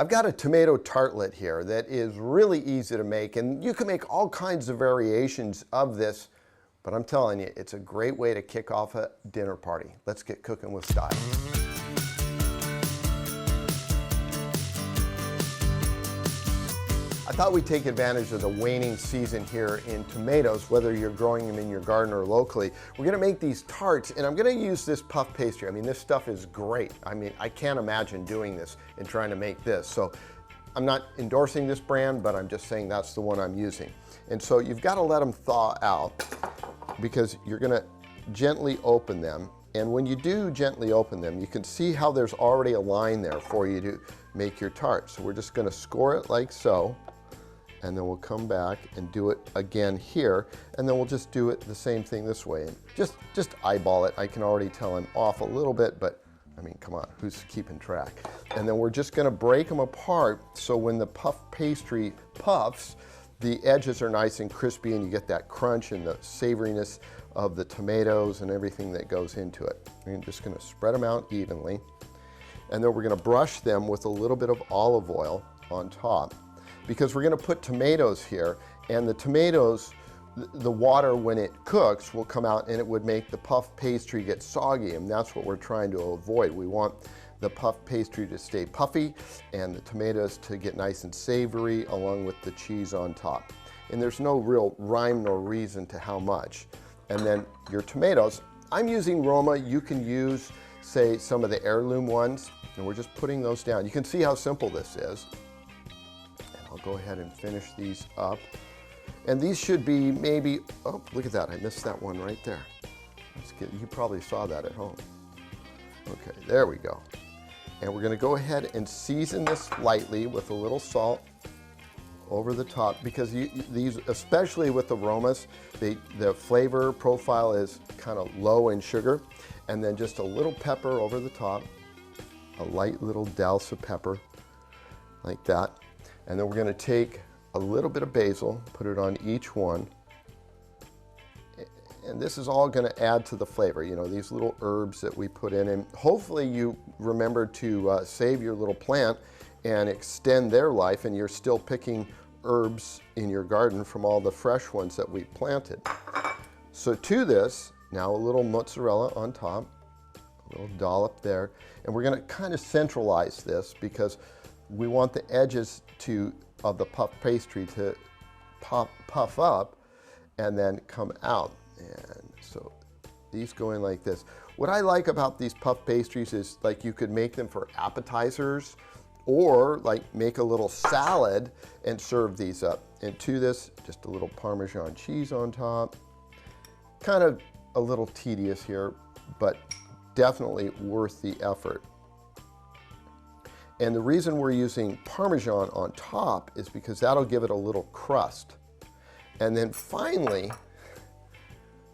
I've got a tomato tartlet here that is really easy to make, and you can make all kinds of variations of this, but I'm telling you, it's a great way to kick off a dinner party. Let's get cooking with style. I thought we'd take advantage of the waning season here in tomatoes, whether you're growing them in your garden or locally. We're gonna make these tarts, and I'm gonna use this puff pastry. I mean, this stuff is great. I mean, I can't imagine doing this and trying to make this. So I'm not endorsing this brand, but I'm just saying that's the one I'm using. And so you've gotta let them thaw out because you're gonna gently open them. And when you do gently open them, you can see how there's already a line there for you to make your tart. So we're just gonna score it like so. And then we'll come back and do it again here, and then we'll just do it the same thing this way. And just eyeball it. I can already tell I'm off a little bit, but I mean, come on, who's keeping track? And then we're just gonna break them apart so when the puff pastry puffs, the edges are nice and crispy and you get that crunch and the savoriness of the tomatoes and everything that goes into it. I'm just gonna spread them out evenly. And then we're gonna brush them with a little bit of olive oil on top, because we're going to put tomatoes here, and the tomatoes, the water when it cooks will come out and it would make the puff pastry get soggy, and that's what we're trying to avoid. We want the puff pastry to stay puffy and the tomatoes to get nice and savory along with the cheese on top. And there's no real rhyme nor reason to how much. And then your tomatoes, I'm using Roma. You can use, say, some of the heirloom ones, and we're just putting those down. You can see how simple this is. I'll go ahead and finish these up. And these should be maybe, oh, look at that, I missed that one right there. You probably saw that at home. Okay, there we go. And we're gonna go ahead and season this lightly with a little salt over the top, because these, especially with the aromas, the flavor profile is kind of low in sugar. And then just a little pepper over the top, a light little douse of pepper, like that. And then we're going to take a little bit of basil, put it on each one. And this is all going to add to the flavor, you know, these little herbs that we put in. And hopefully you remember to save your little plant and extend their life, and you're still picking herbs in your garden from all the fresh ones that we planted. So to this, now a little mozzarella on top, a little dollop there. And we're going to kind of centralize this because we want the edges of the puff pastry to puff up and then come out. And so these go in like this. What I like about these puff pastries is, like, you could make them for appetizers or like make a little salad and serve these up. And to this, just a little Parmesan cheese on top. Kind of a little tedious here, but definitely worth the effort. And the reason we're using Parmesan on top is because that'll give it a little crust. And then finally,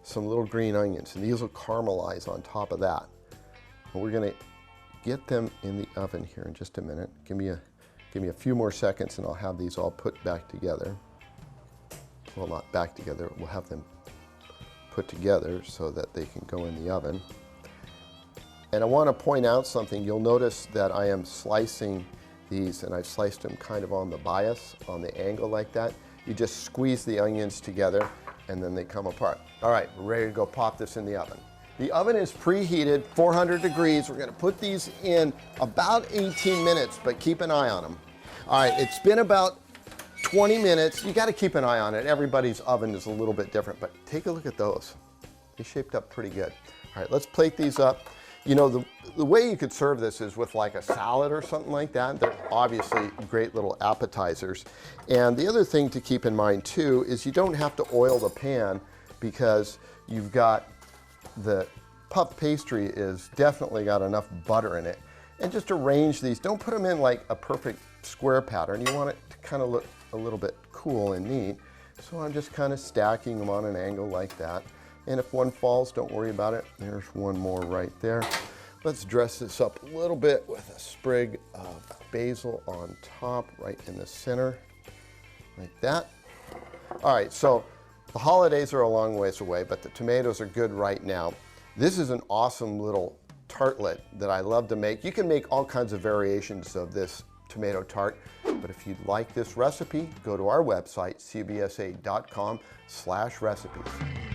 some little green onions, and these will caramelize on top of that. And we're gonna get them in the oven here in just a minute. Give me a few more seconds and I'll have these all put back together. Well, not back together, we'll have them put together so that they can go in the oven. And I want to point out something. You'll notice that I am slicing these, and I've sliced them kind of on the bias, on the angle like that. You just squeeze the onions together and then they come apart. All right, we're ready to go pop this in the oven. The oven is preheated, 400 degrees. We're going to put these in about 18 minutes, but keep an eye on them. All right, it's been about 20 minutes. You got to keep an eye on it. Everybody's oven is a little bit different, but take a look at those. They shaped up pretty good. All right, let's plate these up. You know, the way you could serve this is with like a salad or something like that. They're obviously great little appetizers. And the other thing to keep in mind too is you don't have to oil the pan, because you've got the puff pastry is definitely got enough butter in it. And just arrange these. Don't put them in like a perfect square pattern. You want it to kind of look a little bit cool and neat. So I'm just kind of stacking them on an angle like that. And if one falls, don't worry about it. There's one more right there. Let's dress this up a little bit with a sprig of basil on top, right in the center, like that. All right, so the holidays are a long ways away, but the tomatoes are good right now. This is an awesome little tartlet that I love to make. You can make all kinds of variations of this tomato tart. But if you'd like this recipe, go to our website, cbsa.com/recipes.